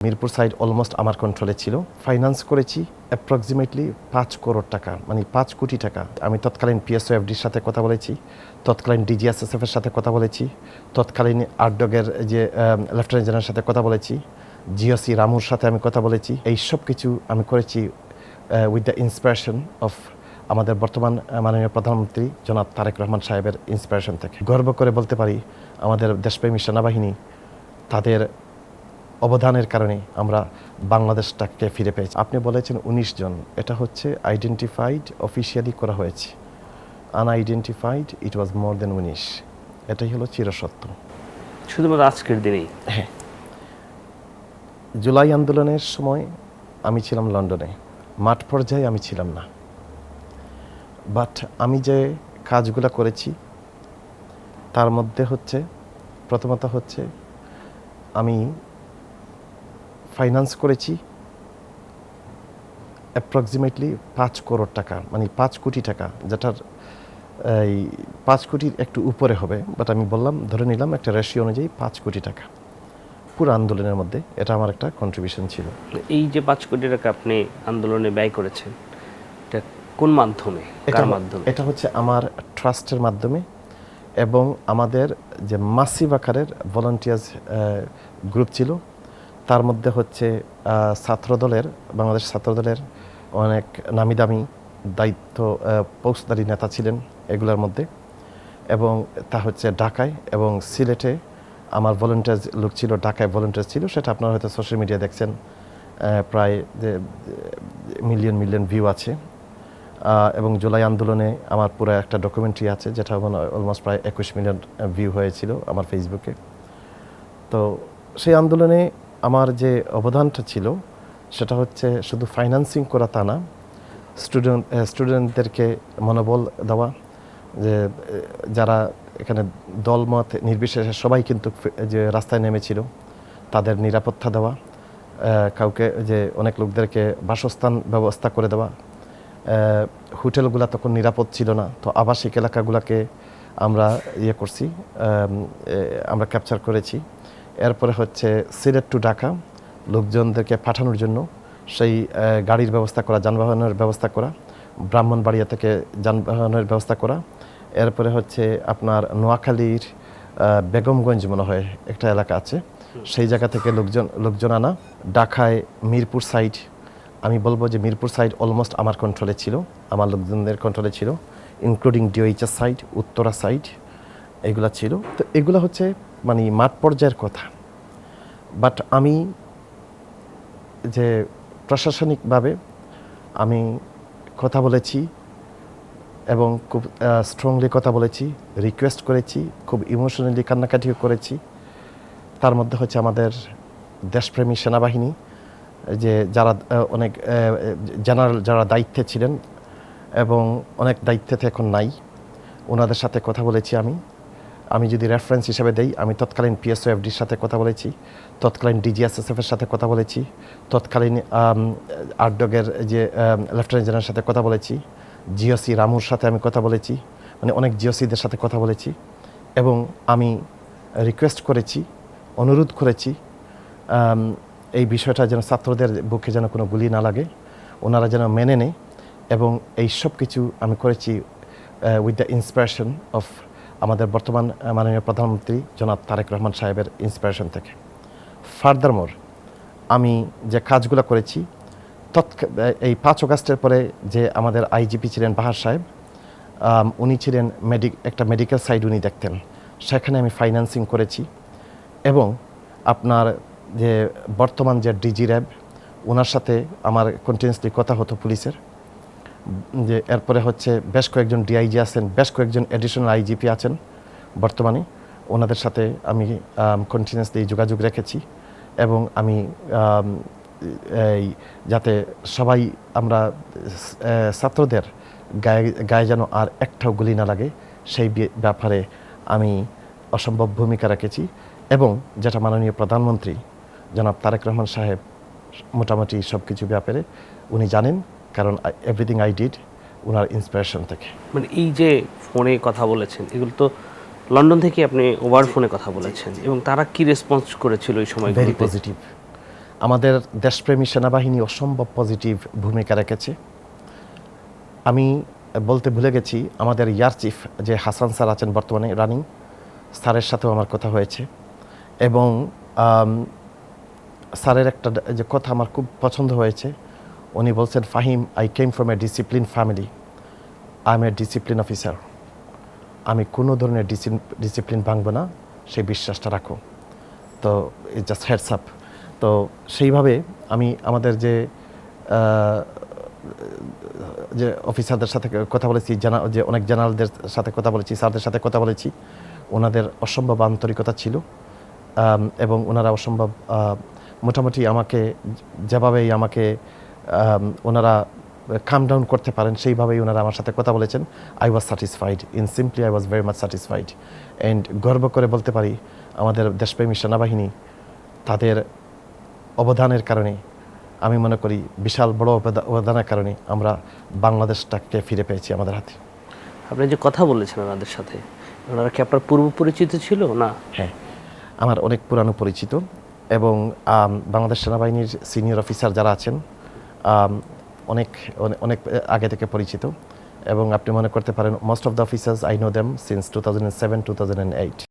Mirpur side almost আমার কন্ট্রোলে ছিল। ফাইন্যান্স করেছি অ্যাপ্রক্সিমেটলি 5 করোড় টাকা, মানে 5 কোটি টাকা। আমি তৎকালীন পিএসওএফডির সাথে কথা বলেছি, তৎকালীন ডিজিএসএসএফ এর সাথে কথা বলেছি, তৎকালীন আরডগের যে লেফটেন্যান্ট জেনারেলের সাথে কথা বলেছি, জিওসি রামুর সাথে আমি কথা বলেছি। এই সব কিছু আমি করেছি উইথ দ্য ইন্সপিরেশন অফ আমাদের বর্তমান মাননীয় প্রধানমন্ত্রী জনাব তারেক রহমান সাহেবের ইন্সপিরেশন থেকে। গর্ব করে বলতে পারি আমাদের দেশপ্রেমী সেনাবাহিনী তাদের অবদানের কারণে আমরা বাংলাদেশটাকে ফিরে পেয়েছি। আপনি বলেছেন 19 জন, এটা হচ্ছে আইডেন্টিফাইড, অফিসিয়ালি করা হয়েছে। আনআইডেন্টিফাইড ইট ওয়াজ মোর দেন 19। এটাই হলো চিরসত্য। শুধুমাত্র আজকের দিনেই? হ্যাঁ, জুলাই আন্দোলনের সময় আমি ছিলাম লন্ডনে, মাঠ পর্যায়ে আমি ছিলাম না। বাট আমি যে কাজগুলো করেছি তার মধ্যে হচ্ছে প্রথমত হচ্ছে আমি ফাইন্যান্স করেছি অ্যাপ্রক্সিমেটলি 5 করোড় টাকা, মানে 5 কোটি টাকা, যেটার এই 5 কোটির একটু উপরে হবে, বাট আমি বললাম ধরে নিলাম একটা রেশিও অনুযায়ী 5 কোটি টাকা পুরো আন্দোলনের মধ্যে। এটা আমার একটা কন্ট্রিবিউশন ছিল। এই যে 5 কোটি টাকা আপনি আন্দোলনে ব্যয় করেছেন, এটা কোন মাধ্যমে, কার মাধ্যমে? এটা হচ্ছে আমার ট্রাস্টের মাধ্যমে এবং আমাদের যে মাসিভ আকারের ভলান্টিয়ার্স গ্রুপ ছিল, তার মধ্যে হচ্ছে ছাত্রদলের, বাংলাদেশ ছাত্রদলের অনেক নামি দামি দায়িত্ব পৌঁছদারি নেতা ছিলেন এগুলোর মধ্যে, এবং তা হচ্ছে ঢাকায় এবং সিলেটে আমার ভলান্টিয়ার্স লোক ছিল, ঢাকায় ভলান্টিয়ার্স ছিল। সেটা আপনারা হয়তো সোশ্যাল মিডিয়া দেখছেন, প্রায় মিলিয়ন ভিউ আছে। এবং জুলাই আন্দোলনে আমার পুরো একটা ডকুমেন্টারি আছে, যেটা অলমোস্ট প্রায় 21 মিলিয়ন ভিউ হয়েছিল আমার ফেসবুকে। তো সেই আন্দোলনে আমার যে অবদানটা ছিল সেটা হচ্ছে শুধু ফাইন্যান্সিং করা তা না, স্টুডেন্টদেরকে মনোবল দেওয়া, যে যারা এখানে দলমত নির্বিশেষে সবাই কিন্তু যে রাস্তায় নেমেছিল তাদের নিরাপত্তা দেওয়া, কাউকে যে অনেক লোকদেরকে বাসস্থান ব্যবস্থা করে দেওয়া। হোটেলগুলো তখন নিরাপদ ছিল না, তো আবাসিক এলাকাগুলোকে আমরা করছি, আমরা ক্যাপচার করেছি। এরপরে হচ্ছে সিলেট টু ঢাকা লোকজনদেরকে পাঠানোর জন্য সেই গাড়ির ব্যবস্থা করা, যানবাহনের ব্যবস্থা করা, ব্রাহ্মণবাড়িয়া থেকে যানবাহনের ব্যবস্থা করা। এরপরে হচ্ছে আপনার নোয়াখালীর বেগমগঞ্জ মনে হয় একটা এলাকা আছে, সেই জায়গা থেকে লোকজন আনা। ঢাকায় মিরপুর সাইড, আমি বলবো যে মিরপুর সাইড অলমোস্ট আমার কন্ট্রোলে ছিল, আমার লোকজনদের কন্ট্রোলে ছিল, including DOHS side, Uttara side, এগুলা ছিল। তো এগুলো হচ্ছে মানে মাঠ পর্যায়ের কথা। বাট আমি যে প্রশাসনিকভাবে আমি কথা বলেছি এবং খুব স্ট্রংলি কথা বলেছি, রিকোয়েস্ট করেছি, খুব ইমোশনালি কান্নাকাটিও করেছি। তার মধ্যে হচ্ছে আমাদের দেশপ্রেমী সেনাবাহিনী, যে যারা অনেক জেনারেল যারা দায়িত্বে ছিলেন এবং অনেক দায়িত্বেতে এখন নাই, ওনাদের সাথে কথা বলেছি। আমি যদি রেফারেন্স হিসেবে দেই, আমি তৎকালীন পিএসওএফডির সাথে কথা বলেছি, তৎকালীন ডিজিএসএসএফ এর সাথে কথা বলেছি, তৎকালীন আরডগের যে লেফটেন্যান্ট জেনারেলের সাথে কথা বলেছি, জিওসি রামুর সাথে আমি কথা বলেছি, মানে অনেক জিওসিদের সাথে কথা বলেছি। এবং আমি রিকোয়েস্ট করেছি, অনুরোধ করেছি এই বিষয়টা যেন ছাত্রদের বুকে যেন কোনো গুলি না লাগে, ওনারা যেন মেনে নেয়। এবং এই সব কিছু আমি করেছি উইথ দ্য ইন্সপিরেশন অফ আমাদের বর্তমান মাননীয় প্রধানমন্ত্রী জনাব তারেক রহমান সাহেবের ইন্সপিরেশন থেকে। ফার্দারমোর আমি যে কাজগুলো করেছি, এই 5 আগস্টের পরে যে আমাদের আইজিপি ছিলেন বাহার সাহেব, উনি ছিলেন একটা মেডিকেল সাইড উনি দেখতেন, সেখানে আমি ফাইন্যান্সিং করেছি। এবং আপনার যে বর্তমান যে ডিজি র্যাব, ওনার সাথে আমার কন্টিনিউসলি কথা হতো পুলিশের। যে এরপরে হচ্ছে বেশ কয়েকজন ডিআইজি আছেন, বেশ কয়েকজন অ্যাডিশনাল আইজিপি আছেন বর্তমানে, ওনাদের সাথে আমি কন্টিনিউসলি যোগাযোগ রেখেছি। এবং আমি এই যাতে সবাই আমরা ছাত্রদের গায়ে যেন আর একটাও গুলি না লাগে, সেই ব্যাপারে আমি অসম্ভব ভূমিকা রেখেছি। এবং যেটা মাননীয় প্রধানমন্ত্রী জনাব তারেক রহমান সাহেব মোটামুটি সব কিছু ব্যাপারে উনি জানেন, কারণ everything I did owner inspiration থেকে। মানে এই যে ফোনে কথা বলেছেন, এগুলো তো লন্ডন থেকে আপনি ওভার ফোনে কথা বলেছেন, এবং তারা কি রেসপন্স করেছিল এই সময়? Very positive. আমাদের দেশপ্রেমী সেনাবাহিনী অসম্ভব পজিটিভ ভূমিকা রেখেছে। আমি বলতে ভুলে গেছি, আমাদের এয়ার চিফ যে হাসান স্যার আছেন বর্তমানে রানিং, স্যারের সাথেও আমার কথা হয়েছে এবং স্যারের একটা যে কথা আমার খুব পছন্দ হয়েছে। উনি বলছেন, Fahim, I came from a discipline family, I M A discipline officer. আমি কোনো ধরনের ডিসিপ্লিন ভাঙব না, সেই বিশ্বাসটা রাখো। তো ইট জাস্ট হেডস আপ। তো সেইভাবে আমি আমাদের যে অফিসারদের সাথে কথা বলেছি, যে অনেক জেনারেলদের সাথে কথা বলেছি, স্যারদের সাথে কথা বলেছি, ওনাদের অসম্ভব আন্তরিকতা ছিল এবং ওনারা অসম্ভব মোটামুটি আমাকে যেভাবেই আমাকে ওনারা কাম ডাউন করতে পারেন সেইভাবেই ওনারা আমার সাথে কথা বলেছেন। I was satisfied, simply I was very much satisfied. And গর্ব করে বলতে পারি, আমাদের দেশপ্রেমী সেনাবাহিনী তাদের অবদানের কারণে, আমি মনে করি বিশাল বড় অবদানের কারণে আমরা বাংলাদেশটাকে ফিরে পেয়েছি আমাদের হাতে। আপনি যে কথা বলেছেন ওনাদের সাথে, ওনারা কি আপনার পূর্ব পরিচিত ছিল না? হ্যাঁ, আমার অনেক পুরানো পরিচিত এবং বাংলাদেশ সেনাবাহিনীর সিনিয়র অফিসার যারা আছেন অনেক অনেক আগে থেকে পরিচিত এবং আপনি মনে করতে পারেন most of the officers I know them since 2007-2008।